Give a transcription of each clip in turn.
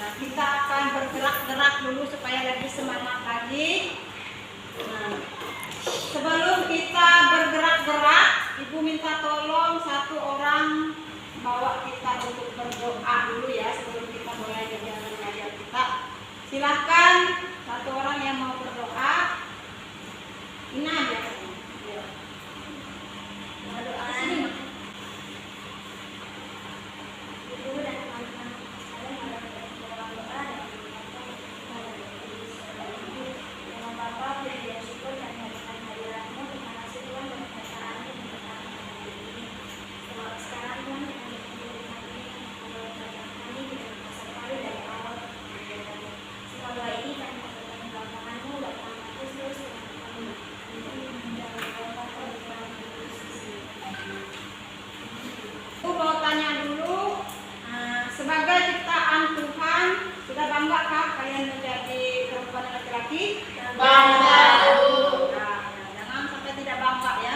Nah, kita akan bergerak-gerak dulu supaya lebih semangat lagi. Nah, sebelum kita bergerak-gerak, Ibu minta tolong satu orang bawa kita untuk berdoa dulu ya sebelum kita mulai kegiatan ngajar kita. Silahkan satu orang yang mau berdoa. Ina ya. Berdoa sini. Sebagai ciptaan Tuhan, sudah banggakah kalian menjadi perempuan dan laki-laki? Bangga. Nah, jangan sampai tidak bangga ya.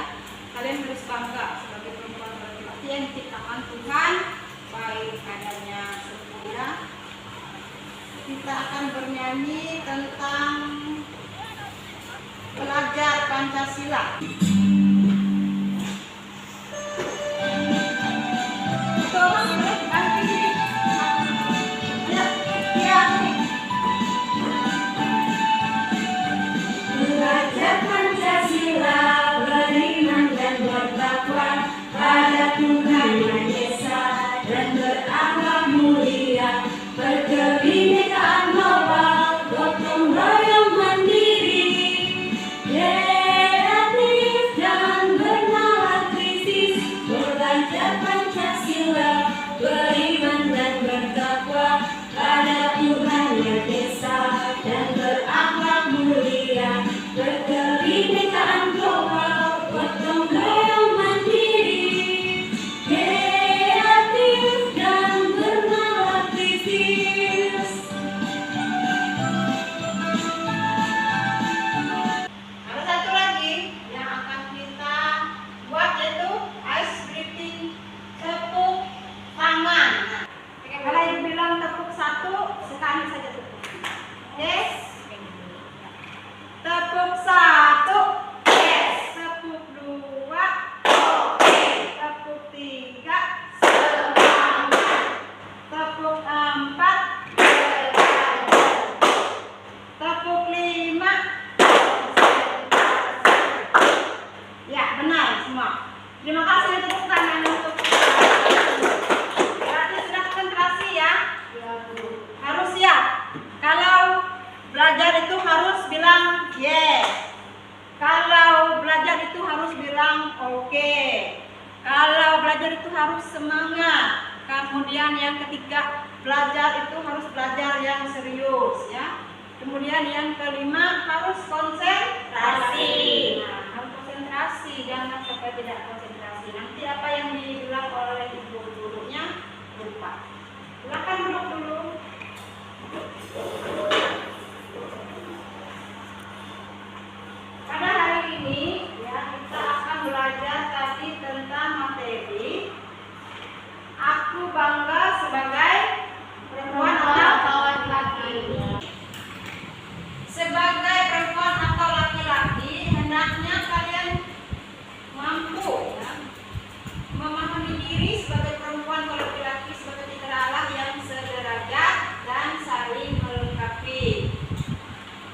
Kalian harus bangga sebagai perempuan dan laki-laki yang diciptakan Tuhan, baik adanya sempurna. Kita akan bernyanyi tentang belajar Pancasila. Belajar Pancasila, beriman dan bertakwa pada Tuhan Yang Esa dan berakhlak mulia, berkebinekaan global, gotong royong mandiri, kreatif dan bernalar kritis. Belajar Pancasila, beriman dan bertakwa pada Tuhan Yang Esa dan berakhlak mulia, berkebinekaan global, gotong royong mandiri, kreatif dan bernalar kritis. Ada satu lagi yang akan kita buat yaitu ice breathing, tepuk tangan. Nah, kalau yang bilang tepuk satu, sekali saja tepuk. Yes. Tepuk satu, yes. Tepuk dua, oke. Tepuk tiga, semangat. Tepuk empat, tepuk lima. Ya, benar semua. Terima kasih tepuk tangan untuk berarti sudah konsentrasi ya. Harus siap. Kalau belajar itu harus bilang yes. Kalau belajar itu harus bilang oke. Kalau belajar itu harus semangat. Kemudian yang ketiga, belajar itu harus belajar yang serius ya. Kemudian yang kelima harus konsentrasi. Nah, harus konsentrasi, jangan sampai tidak konsentrasi. Nanti apa yang dibilang oleh ibu gurunya lupa. Silakan duduk dulu. Pada hari ini ya kita akan belajar tadi tentang materi aku bangga sebagai perempuan atau laki-laki. Sebagai perempuan atau laki-laki hendaknya kalian mampu ya, memahami diri sebagai perempuan atau laki-laki sebagai citra Allah yang sederajat dan saling melengkapi,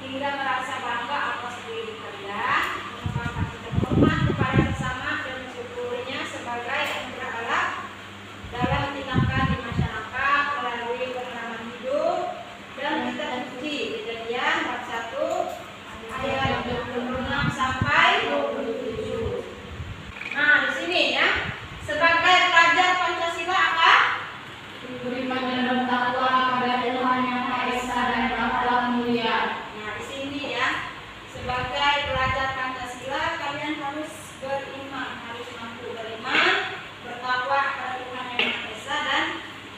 hingga merasa bangga atas diri kalian, menempatkan terhormat kepada sesama dan mensyukurinya sebagai anugerah Allah dalam tindakan di masyarakat melalui pengalaman hidup dan kitab suci Kejadian bab 1 ayat 26 sampai 27. Nah, di sini ya, sebagai pelajar Pancasila apa? Beriman dan bertakwa pada Tuhan Yang Maha Esa dan berakhlak mulia. Nah, di sini ya, sebagai pelajar Pancasila kalian harus beriman, harus mampu beriman, bertakwa kepada Tuhan Yang Maha Esa dan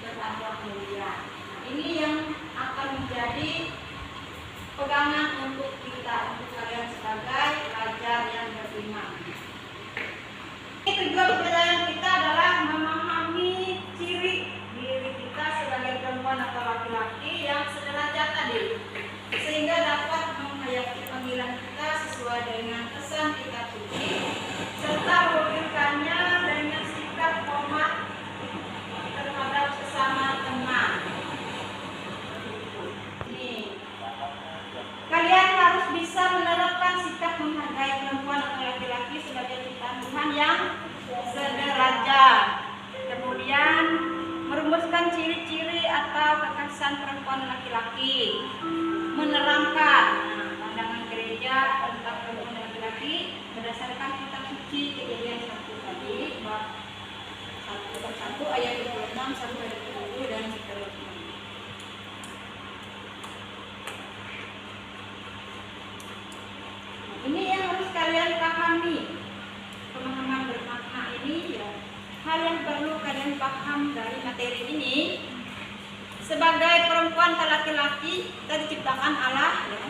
berakhlak mulia. Nah, ini yang akan menjadi pegangan untuk kita, untuk kalian sebagai pelajar yang beriman. Tujuan pelajaran kita adalah memahami ciri diri kita sebagai perempuan atau laki-laki yang sederajat tadi, sehingga dapat menghayati panggilan kita sesuai dengan pesan kitab suci, serta mewujudkannya dengan sikap hormat terhadap sesama teman. Nih, kalian harus bisa menerapkan sikap menghargai perempuan atau laki-laki sebagai ciptaan Tuhan yang sederajat. Kemudian merumuskan ciri-ciri atau kekhasan perempuan dan laki-laki, menerangkan pandangan gereja tentang perempuan dan laki-laki berdasarkan kitab suci Kejadian 1 tadi bab 1 ayat 26 sampai 27 dan seterusnya. Ini yang harus kalian pahami. Pemahaman bermakna ini ya, hal yang perlu kalian paham dari materi ini. Sebagai perempuan atau laki-laki kita diciptakan Allah ya.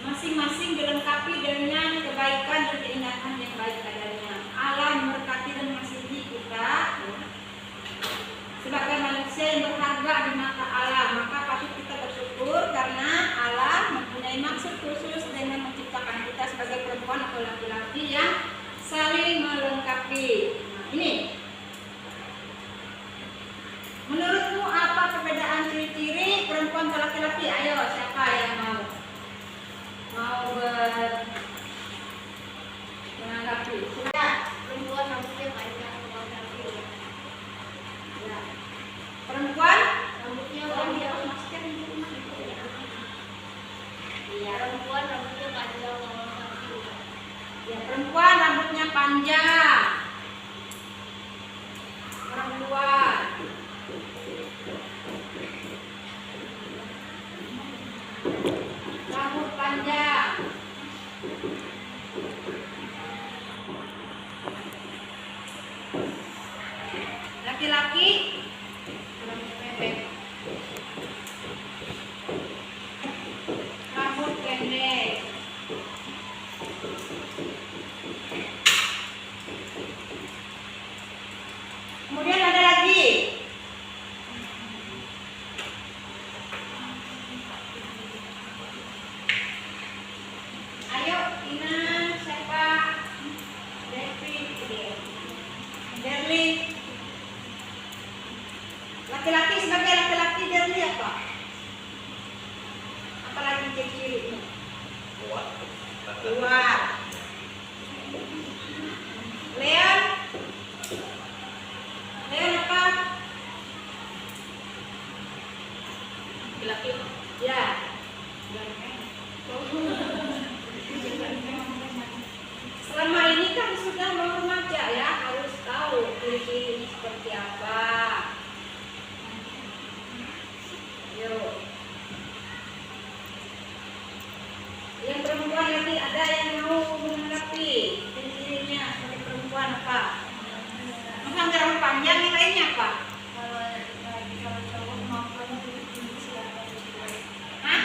Masing-masing dilengkapi dengan kebaikan dan keindahan yang baik adanya. Allah memberkati dan mengasihi kita ya. Sebagai manusia yang berharga di mata Allah, maka patut kita bersyukur karena Allah mempunyai maksud khusus dengan menciptakan kita sebagai perempuan atau laki-laki yang saling melengkapi. Nah, ini menurutmu apa perbedaan ciri-ciri perempuan atau laki-laki? Ayo, siapa yang mau menanggapi? Sudah. Perempuan rambutnya panjang, Ya. Perempuan rambutnya dia panjang. masker di rumah itu ya. Iya. Perempuan rambutnya panjang. Ya, perempuan rambutnya panjang. Perempuan. Rambut panjang. Laki-laki rambut pendek. Rambut pendek. Kemudian ada lagi. Ayo, Ina, siapa? Devi, Derli. Laki-laki sebagai laki-laki Derli apa? Apalagi ciri-cirinya? Kuat. Leon? Leon apa? Laki. Ya. Selama ini kan sudah mau remaja ya, harus tahu ciri-cirinya seperti apa. Yuk. Yang perempuan lagi ada yang mau menanggapi ciri-cirinya sebagai perempuan apa? Masa nggak rambut panjang, yang lainnya apa? Hah?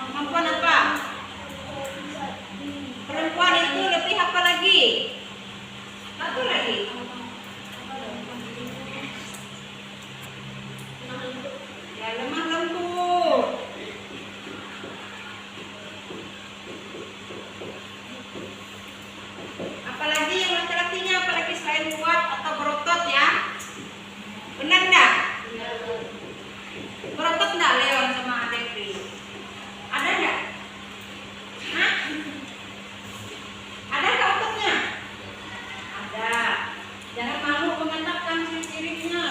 Kemampuan apa? Perempuan itu lebih apa lagi? Satu lagi. Ya, lemah lembut. Apalagi yang laki-lakinya, apalagi selain kuat atau berotot ya? Benar enggak? Berotot enggak Leon sama Devi? Ada enggak? Hah? Ada enggak ototnya? Ada. Jangan malu mengatakan ciri-cirinya.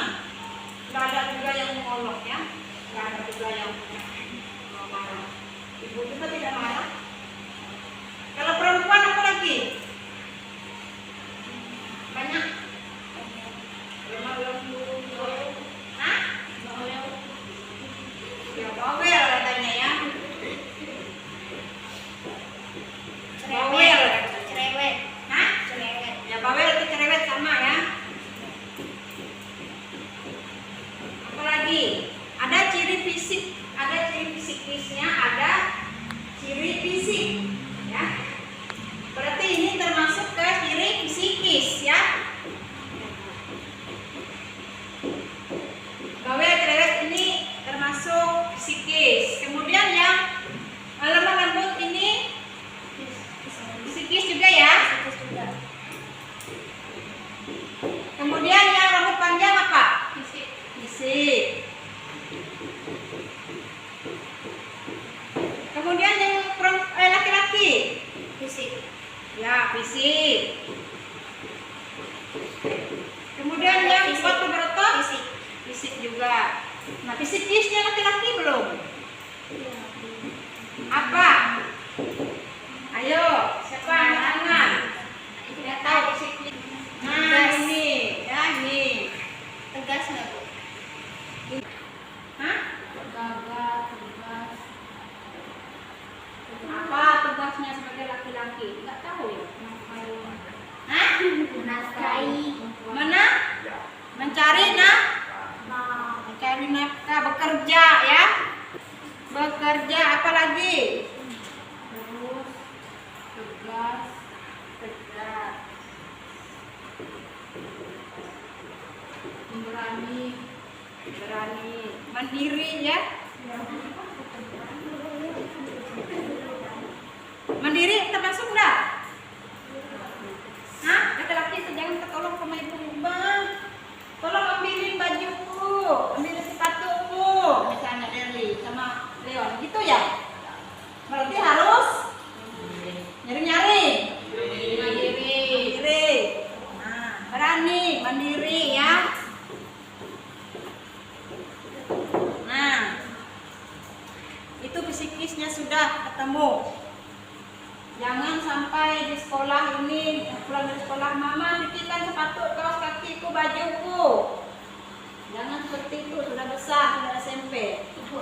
Enggak ada juga yang mengolok ya. Enggak ada juga yang marah. Ibu kita tidak marah. Kalau perempuan apa lagi? Banyak. Lemah lembut. Hah? Ya bawel katanya ya. Bawel. Cerewet. Hah? Cerewet. Ya bawel itu cerewet sama ya. Apalagi? Ada ciri fisik, ada ciri fisikisnya, ada ciri fisik ya. Berarti ini termasuk ke ciri fisikis ya. Bawel berani, mandiri ya. Mandiri termasuk enggak? Hah? Laki-laki itu jangan ketolong sama ibu. Bang, tolong ambilin bajuku, ambilin sepatuku, misalnya Derli sama Leon, gitu ya? Berarti harus nyari-nyari, mandiri. Nah, berani, mandiri ya. Nah, itu psikisnya sudah ketemu. Jangan sampai di sekolah ini, pulang dari sekolah, mama titipkan sepatu, kaos kakiku, bajuku. Jangan seperti itu, sudah besar, sudah SMP. Ibu,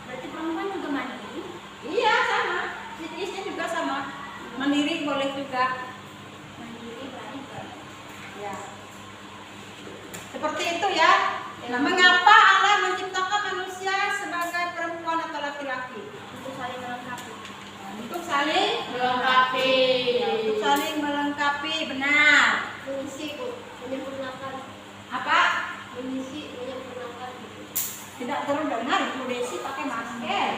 berarti perempuan juga mandiri? Iya, sama. Psikisnya juga sama. Mandiri boleh juga. Mandiri berani juga. Ya. Seperti itu ya. Nah, mengapa Allah menciptakan manusia sebagai perempuan atau laki-laki? Untuk saling melengkapi. Untuk saling Melengkapi. Ya, untuk saling melengkapi, benar. Mengisi, Bu. Menyempurnakan. Apa? Mengisi, menyempurnakan. Tidak terdengar Ibu Desi pakai masker.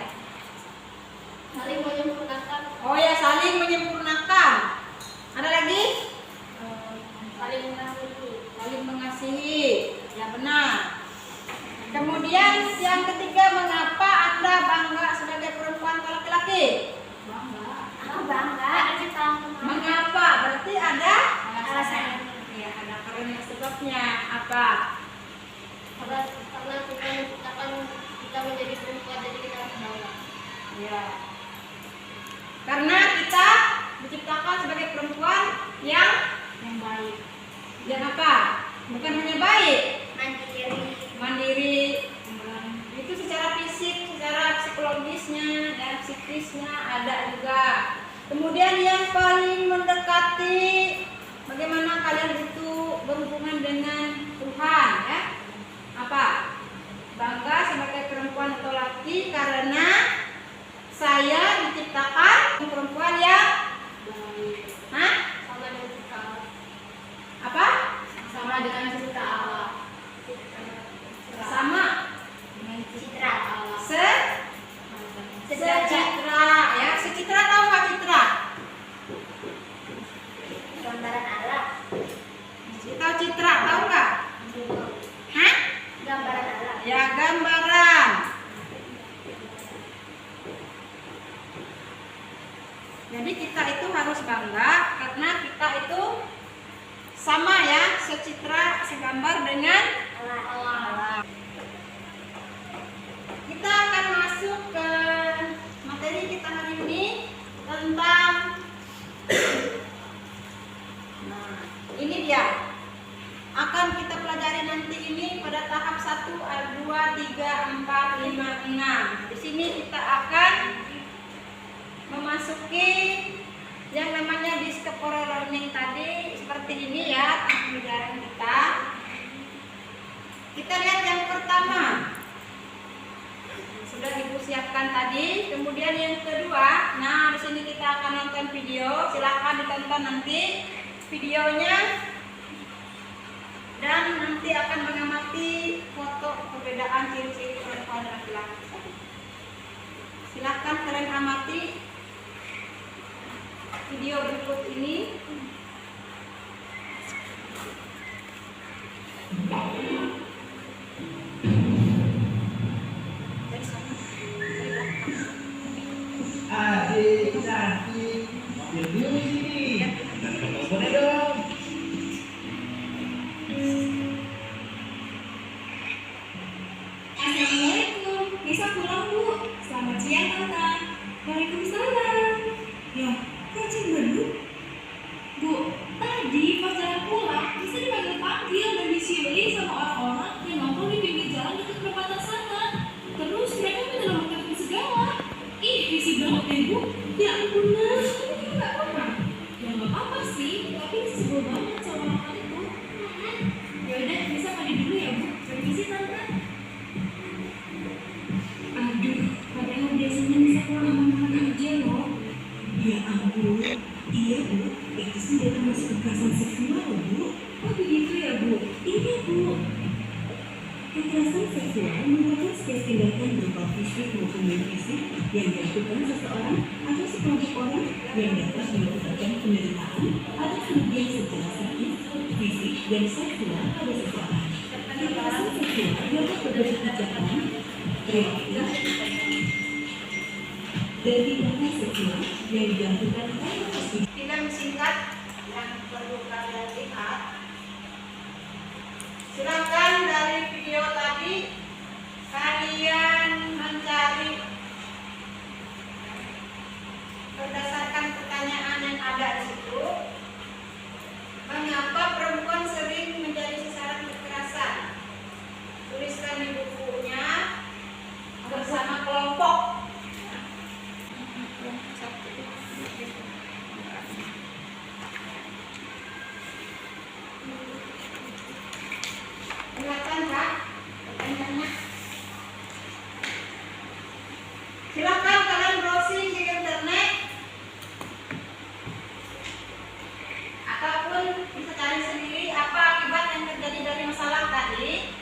Saling menyempurnakan. Oh ya, saling menyempurnakan. Ada lagi? Saling mengasihi. Saling mengasihi. Ya, benar. Kemudian yang ketiga, mengapa Anda bangga sebagai perempuan atau laki-laki? Aku bangga. Aja tahu. Mengapa? Berarti ada Alasannya. ya, ada karena sebabnya apa? Karena kita menciptakan kita menjadi perempuan, jadi kita harus bangga. Ya. Karena kita diciptakan sebagai perempuan yang baik. yang apa? Bukan hanya baik, mandiri. Itu secara fisik, secara psikologisnya dan psikisnya ada juga. Kemudian yang paling mendekati, bagaimana kalian itu berhubungan dengan Tuhan ya? Apa? Bangga sebagai perempuan atau laki karena saya diciptakan perempuan yang hah? Sama dengan kita. Apa? Sama dengan cerita Allah. Sama Dengan citra Allah. secitra ya. Secitra tahu nggak citra? Gambaran Allah. Tahu citra tahu nggak? Hah? Gambaran Allah. Ya, gambaran. Jadi kita itu harus bangga karena kita itu sama ya, secitra, segambar dengan Allah. Kita akan masuk ke materi kita hari ini tentang nah, ini dia. Akan kita pelajari nanti ini pada tahap 1, 2, 3, 4, 5, 6. Di sini kita akan memasuki yang namanya discovery learning tadi seperti ini ya, pembelajaran kita. Kita lihat yang pertama. Sudah Ibu siapkan tadi. Kemudian yang kedua, nah di sini kita akan nonton video. Silakan ditonton nanti videonya. Dan nanti akan mengamati foto perbedaan ciri-ciri perempuan dan laki-laki. Silakan kalian amati video berikut ini. Dari sana, dari belakang. Adik cantik, mobil dulu di sini. Boleh dong. Assalamualaikum, bisa pulang Bu? Selamat siang Tante. Waalaikumsalam. Loh, kok cemberut? Bu, tadi pas jalan pulang, bisa dipanggil-panggil dan disiuli sama orang-orang yang nongkrong di pinggir jalan dekat perempatan sana. Terus mereka minta nomor telepon segala. Ih, risih banget deh Bu. Ya ampun Nas, tapi kan nggak apa-apa. Ya nggak apa-apa sih, tapi sebel banget sama orang itu. Yaudah, bisa mandi dulu ya Bu. Permisi Tante. Aduh, padahal biasanya bisa pulang malam aja loh. Ya ampun, iya Bu, itu sih dia termasuk kekerasan seksual loh Bu. Oh begitu ya Bu? Iya Bu. Kekerasan seksual merupakan setiap tindakan berupa fisik maupun non-fisik yang dilakukan seseorang atau sekelompok orang yang dapat mengakibatkan penderitaan atau kerugian secara psikis, fisik, dan seksual pada seseorang. Kekerasan seksual dapat berbentuk ucapan, reaksi, dan tindakan seksual yang dilakukan tanpa persetujuan. Film singkat yang perlu kalian lihat. Silakan dari video tadi kalian mencari berdasarkan pertanyaan yang ada di situ. Mengapa perempuan sering menjadi sasaran kekerasan? Tuliskan di bukunya bersama kelompok. Silakan Kak, pertanyaannya. Silakan kalian browsing di internet ataupun bisa cari sendiri apa akibat yang terjadi dari masalah tadi.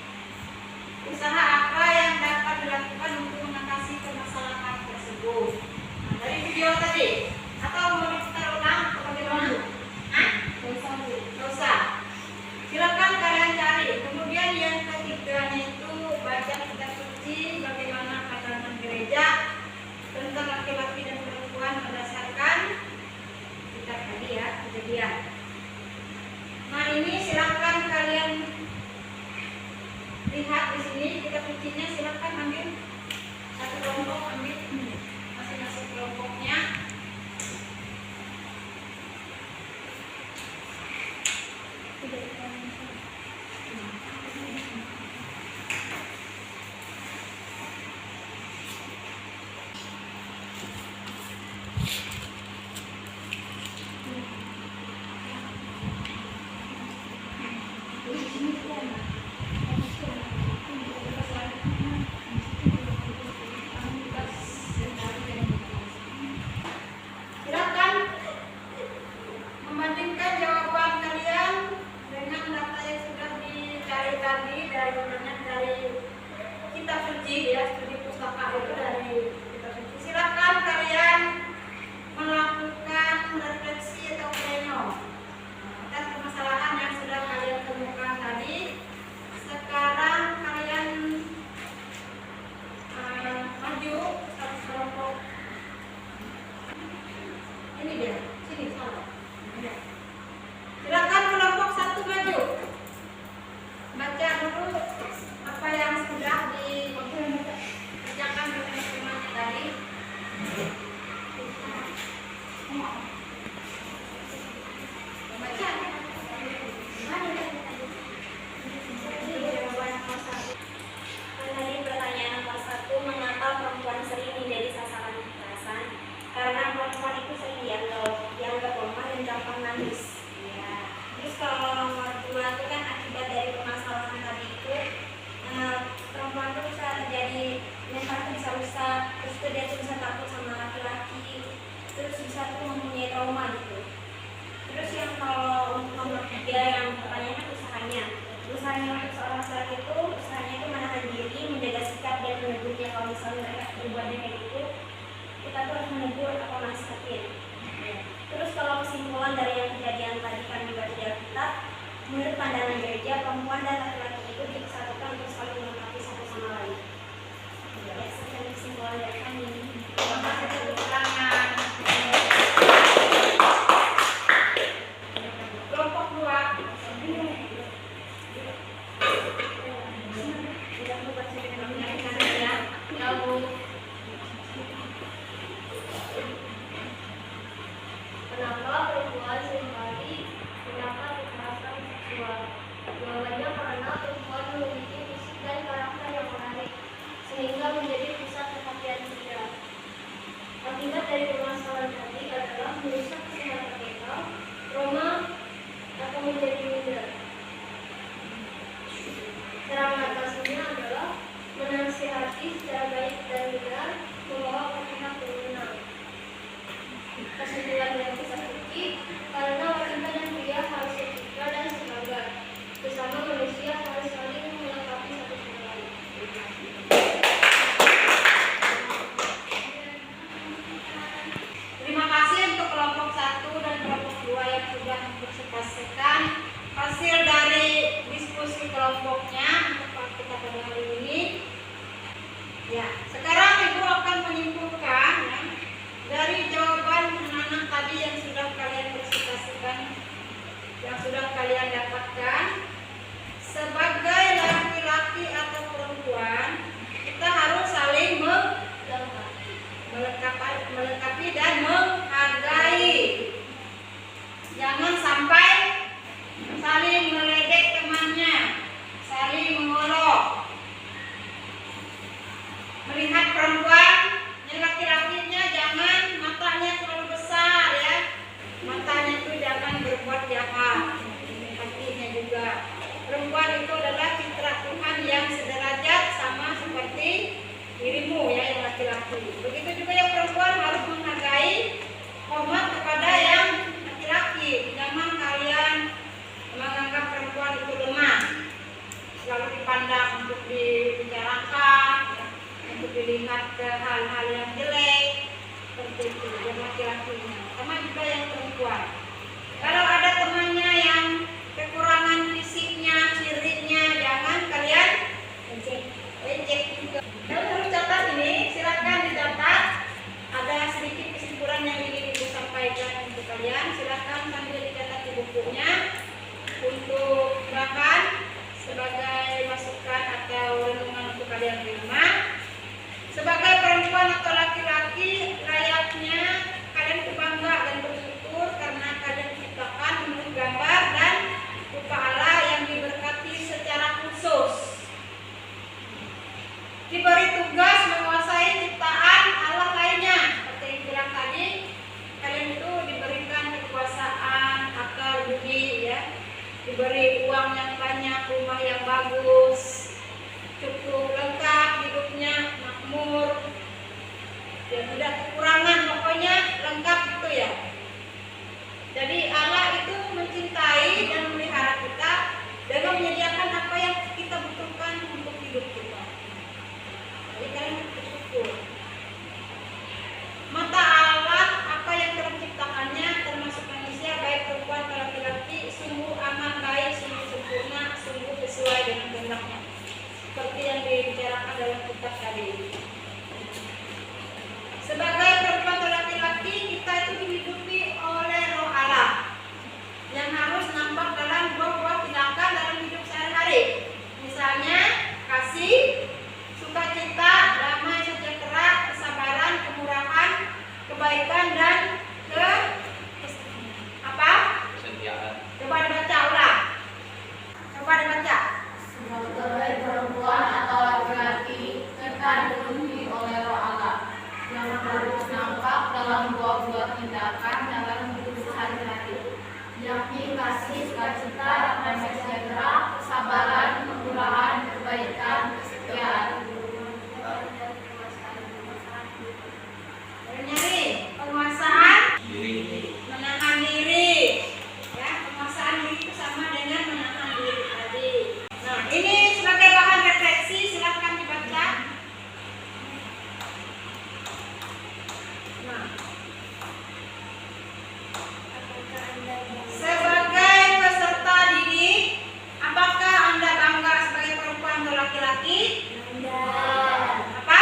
Usaha apa yang dapat dilakukan untuk mengatasi permasalahan tersebut. Nah, dari video tadi atau mau diputar ulang atau bagaimana? Hah? Nggak usah. Silakan kalian cari. Kemudian yang ketiganya itu baca kitab suci, bagaimana pandangan gereja tentang laki-laki dan perempuan berdasarkan kitab tadi ya, Kejadian. Nah ini silakan kalian lihat di sini kitab sucinya, silakan ambil satu kelompok, ambil masing-masing kelompoknya. Silakan membandingkan jawaban kalian dengan data yang sudah dicari tadi dari internet, dari kitab suci ya, studi pustaka itu dari kitab suci. Silakan kalian melakukan refleksi atau pleno atas permasalahan yang sudah kalian temukan tadi. Sekarang kalian maju satu kelompok. Ini dia, sini salah. Silakan kelompok satu maju. Baca dulu apa yang sudah dikerjakan oleh teman-temannya tadi. Baca. Tadi pertanyaan nomor 1, mengapa perempuan sering menjadi sasaran kekerasan? Karena perempuan itu sering dianggap lemah dan gampang nangis. Ya. Terus kalau nomor 2 itu kan akibat dari permasalahan tadi itu, perempuan itu bisa terjadi mental bisa rusak, terus dia tuh bisa takut sama laki-laki, terus bisa tuh mempunyai trauma gitu. Terus yang kalau untuk nomor 3 yang pertanyaan usahanya untuk seorang laki itu usahanya itu menahan diri, menjaga sikap dan menegurnya. Kalau misalnya mereka berbuatnya kayak gitu, kita tuh harus menegur atau nasihatin. Terus kalau kesimpulan dari yang kejadian tadi kami baca di Alkitab, menurut pandangan gereja, perempuan dan laki-laki itu dipersatukan untuk saling melengkapi satu sama lain. Ya, sekian kesimpulan dari kami. Terima kasih tepuk tangan. Kelompok 2. Tidak lupa cerita Ya. Lalu Kenapa perempuan seringkali mendapat kekerasan seksual? Jawabannya karena dipandang untuk dibicarakan, ya, untuk dilihat ke hal-hal yang jelek seperti itu yang laki-lakinya, sama juga yang perempuan. Kalau ada temannya yang kekurangan fisiknya, cirinya, jangan kalian ejek juga. Terus catat ini, silakan dicatat. Ada sedikit kesimpulan yang ingin ibu sampaikan untuk kalian. Silakan sambil dicatat di bukunya untuk bahan sebagai masukan atau renungan untuk kalian di rumah. Sebagai perempuan atau laki-laki, layaknya kalian berbangga dan bersyukur karena kalian diciptakan menurut gambar dan rupa Allah yang diberkati secara khusus. Diberi tugas menguasai ciptaan Allah lainnya. Seperti yang bilang tadi, kalian itu diberikan kekuasaan, akal budi, ya, diberi uang yang banyak, rumah yang bagus, cukup lengkap hidupnya, makmur, ya, tidak kekurangan, pokoknya lengkap gitu ya. Jadi Allah itu mencintai dan memelihara kita dengan menyediakan apa yang kita butuhkan untuk hidup kita. Jadi kalian bersyukur. Mata Allah, apa yang telah diciptakannya termasuk manusia, baik perempuan atau laki-laki, sungguh amat baik, sungguh sempurna, sungguh sesuai dengan kehendaknya. Seperti yang dibicarakan dalam kitab tadi. Sebagai perempuan atau laki-laki, kita itu dihidupi oleh Roh Allah yang harus nampak dalam buah-buah tindakan dalam hidup sehari-hari. Misalnya kasih, sukacita, damai sejahtera, kesabaran, kemurahan, kebaikan, dan Kesetiaan. coba dibaca ulang. Coba dibaca. Sebagai perempuan atau laki-laki, kita dipenuhi oleh Roh Allah yang harus nampak dalam buah-buah tindakan dalam hidup sehari-hari, yakni kasih, sukacita, damai sejahtera, kesabaran, kemurahan, kebaikan, kesetiaan. Nyari penguasaan, Diri. menahan diri, ya, penguasaan diri itu sama dengan menahan diri tadi. Nah, ini sebagai bahan refleksi, silakan dibaca. Nah, sebagai peserta didik, apakah Anda bangga sebagai perempuan atau laki-laki? Apa?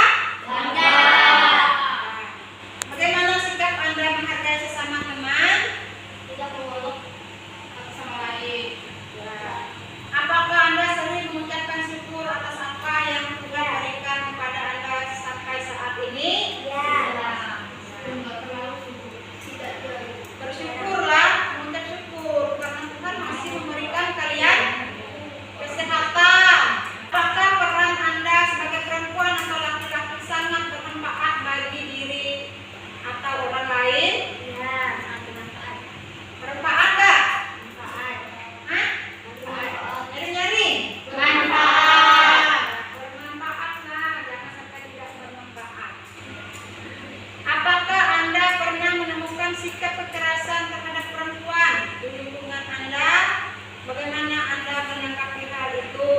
Bagaimana sikap Anda menghargai sesama teman? Tidak mengeluh Sama lain. Ya. Apakah Anda sering mengucapkan syukur atas apa yang Tuhan berikan kepada Anda sampai saat ini? ya. Bersyukurlah, mengucap syukur karena Tuhan masih memberikan kalian kesehatan. Apakah peran Anda sebagai perempuan atau laki-laki sangat bermanfaat bagi diri atau orang lain? Ya, sangat bermanfaat. Bermanfaat nggak? Manfaat. Hah? Nyari-nyari? Bermanfaat. Bermanfaat lah, jangan sampai tidak bermanfaat. Apakah Anda pernah menemukan sikap kekerasan terhadap perempuan di lingkungan Anda? Bagaimana Anda menanggapi hal itu?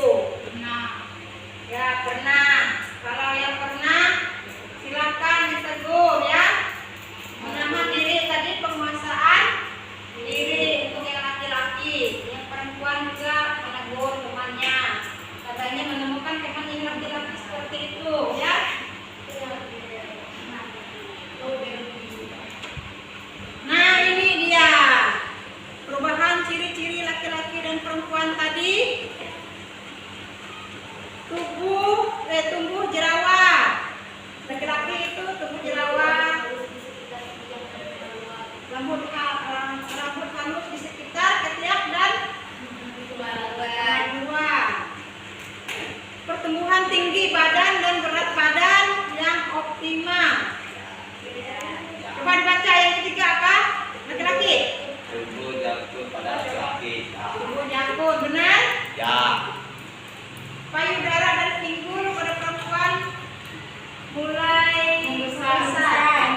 Ya, pernah. Kalau yang pernah, silakan ditegur ya. Menahan diri tadi penguasaan diri untuk yang laki-laki, yang perempuan juga menegur temannya. Katanya menemukan teman yang laki-laki seperti itu ya. Nah, ini dia perubahan ciri-ciri laki-laki dan perempuan tadi. Tumbuh jerawat. Laki-laki itu tumbuh jerawat, rambut halus di sekitar ketiak dan dua. Pertumbuhan tinggi badan dan berat badan yang optimal. Coba dibaca yang ketiga apa? Laki-laki. Tubuh jatuh pada laki-laki. Ya. Tubuh jangkut, benar? Ya. Payudara dan pinggul pada perempuan mulai membesar.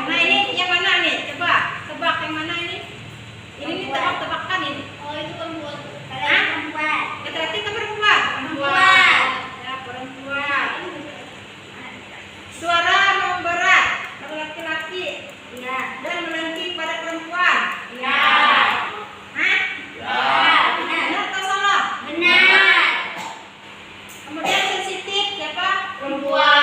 Nah, ini yang mana nih? Coba tebak yang mana ini? Ini nih tebak-tebakan ini. Oh, itu perempuan. Hah? Perempuan. Laki-laki atau perempuan? Perempuan. perempuan